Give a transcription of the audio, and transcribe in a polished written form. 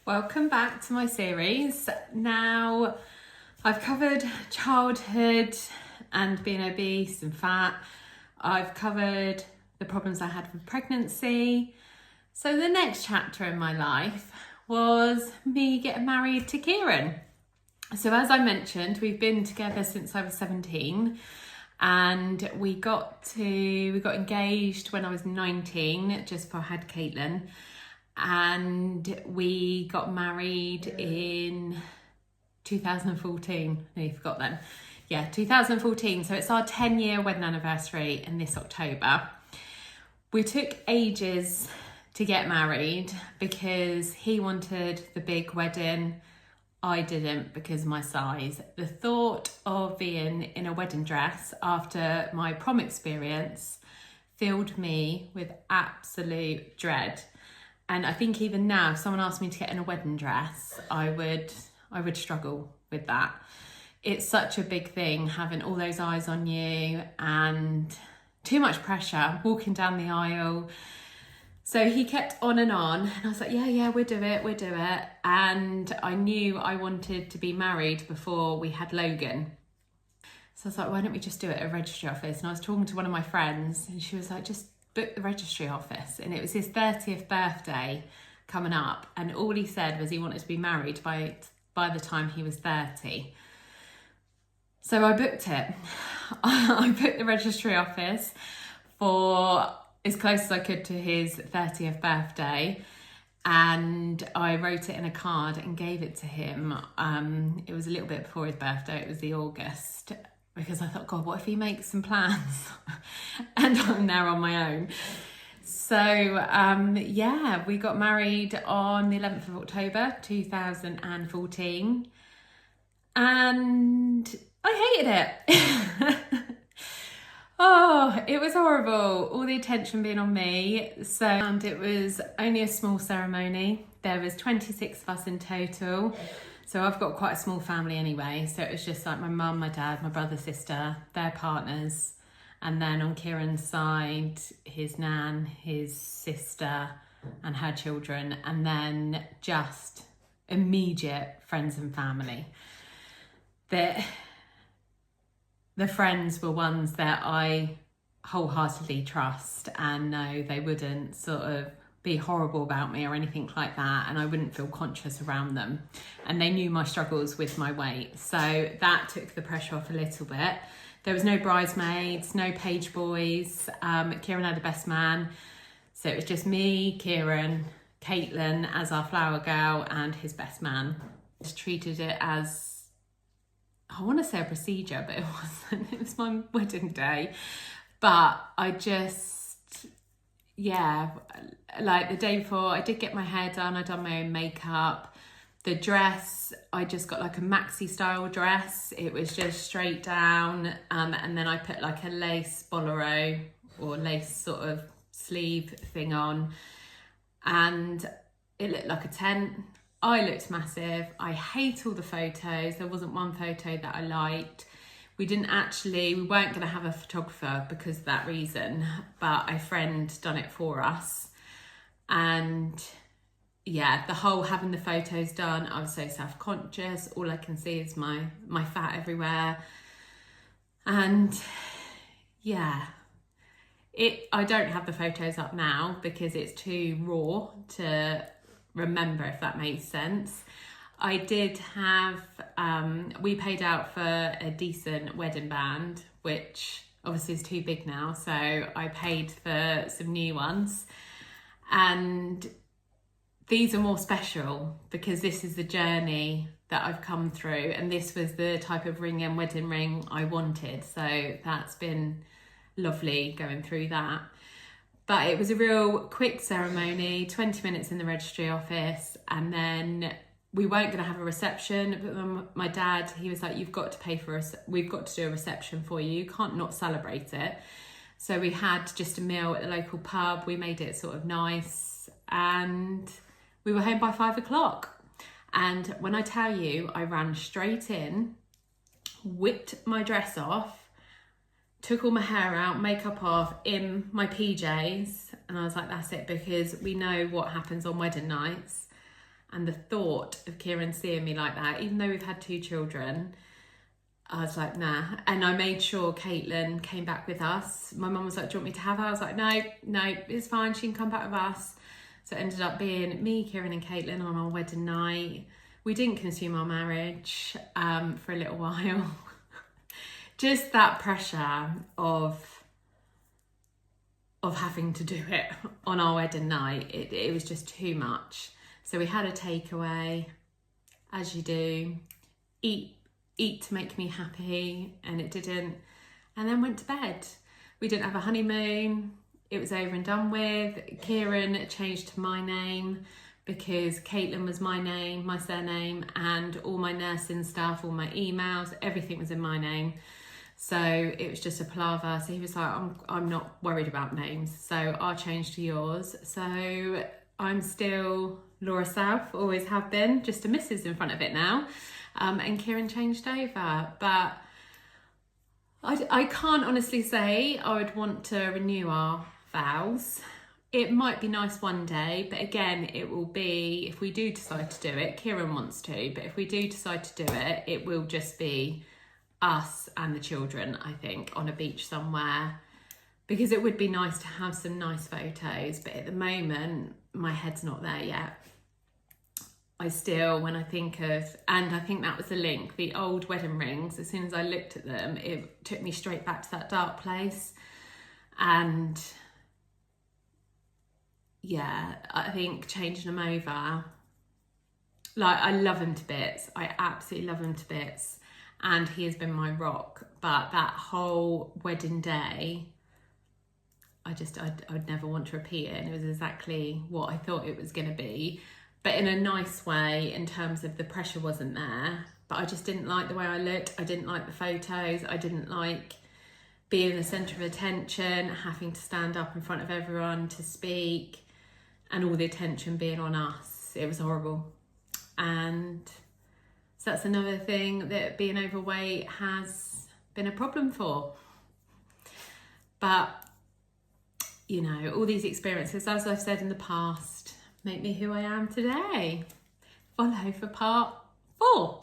Welcome back to my series. Now, I've covered childhood and being obese and fat. I've covered the problems I had with pregnancy. So the next chapter in my life was me getting married to Kieran. So as I mentioned, we've been together since I was 17 and we got engaged when I was 19, just before I had Caitlin. And we got married in 2014. No, you forgot then. Yeah, 2014. So it's our 10-year wedding anniversary in this October. We took ages to get married because he wanted the big wedding. I didn't because of my size. The thought of being in a wedding dress after my prom experience filled me with absolute dread. And I think even now, if someone asked me to get in a wedding dress, I would struggle with that. It's such a big thing, having all those eyes on you and too much pressure, walking down the aisle. So he kept on, and I was like, yeah, we'll do it. And I knew I wanted to be married before we had Logan. So I was like, why don't we just do it at a registry office? And I was talking to one of my friends and she was like, just book the registry office. And it was his 30th birthday coming up, and all he said was he wanted to be married by the time he was 30. So I booked it. I booked the registry office for as close as I could to his 30th birthday, and I wrote it in a card and gave it to him. It was a little bit before his birthday, it was the August, because I thought, God, what if he makes some plans and I'm there on my own? So we got married on the 11th of October 2014, and I hated it. Oh, it was horrible, all the attention being on me. And it was only a small ceremony. There was 26 of us in total. So I've got quite a small family anyway. So it was just like my mum, my dad, my brother, sister, their partners. And then on Kieran's side, his nan, his sister and her children. And then just immediate friends and family. The friends were ones that I wholeheartedly trust and know they wouldn't sort of be horrible about me or anything like that, and I wouldn't feel conscious around them. And they knew my struggles with my weight, so that took the pressure off a little bit. There was no bridesmaids, no page boys. Kieran had a best man, so it was just me, Kieran, Caitlin as our flower girl, and his best man. Just treated it as, I want to say a procedure, but it wasn't. It was my wedding day. But I just, like the day before, I did get my hair done. I'd done my own makeup. The dress, I just got like a maxi style dress. It was just straight down. And then I put like a lace bolero or lace sort of sleeve thing on. And it looked like a tent. I looked massive. I hate all the photos. There wasn't one photo that I liked. We weren't going to have a photographer because of that reason, but a friend done it for us. And yeah, the whole having the photos done, I was so self-conscious. All I can see is my fat everywhere. And yeah, I don't have the photos up now because it's too raw to remember, if that makes sense. I did have, we paid out for a decent wedding band, which obviously is too big now. So I paid for some new ones. And these are more special because this is the journey that I've come through. And this was the type of ring and wedding ring I wanted. So that's been lovely going through that. But it was a real quick ceremony, 20 minutes in the registry office, and then we weren't going to have a reception. But my dad, he was like, "You've got to pay for us. We've got to do a reception for you. You can't not celebrate it." So we had just a meal at the local pub. We made it sort of nice, and we were home by 5 o'clock. And when I tell you, I ran straight in, whipped my dress off, took all my hair out, makeup off, in my PJs, and I was like, that's it, because we know what happens on wedding nights. And the thought of Kieran seeing me like that, even though we've had 2 children, I was like, nah. And I made sure Caitlin came back with us. My mum was like, do you want me to have her? I was like, no, it's fine. She can come back with us. So it ended up being me, Kieran and Caitlin on our wedding night. We didn't consume our marriage for a little while. Just that pressure of having to do it on our wedding night. It was just too much. So we had a takeaway, as you do, eat to make me happy, and it didn't, and then went to bed. We didn't have a honeymoon. It was over and done with. Kieran changed to my name because Caitlin was my name, my surname, and all my nursing stuff, all my emails, everything was in my name. So it was just a palaver. So he was like, I'm not worried about names, so I'll change to yours. So I'm still Laura South, always have been, just a Mrs. in front of it now. And Kieran changed over. But I can't honestly say I would want to renew our vows. It might be nice one day, but again, it will be, if we do decide to do it, Kieran wants to, but if we do decide to do it, it will just be us and the children, I think, on a beach somewhere, because it would be nice to have some nice photos, but at the moment my head's not there yet. I still, when I think of, and I think that was the link, the old wedding rings, as soon as I looked at them, it took me straight back to that dark place. And yeah, I think changing them over, like, I love him to bits. I absolutely love him to bits. And he has been my rock. But that whole wedding day, I'd never want to repeat it. And it was exactly what I thought it was going to be. But in a nice way, in terms of the pressure wasn't there. But I just didn't like the way I looked. I didn't like the photos. I didn't like being the centre of attention, having to stand up in front of everyone to speak, and all the attention being on us. It was horrible. And so that's another thing that being overweight has been a problem for. But, you know, all these experiences, as I've said in the past, make me who I am today. Follow for part 4.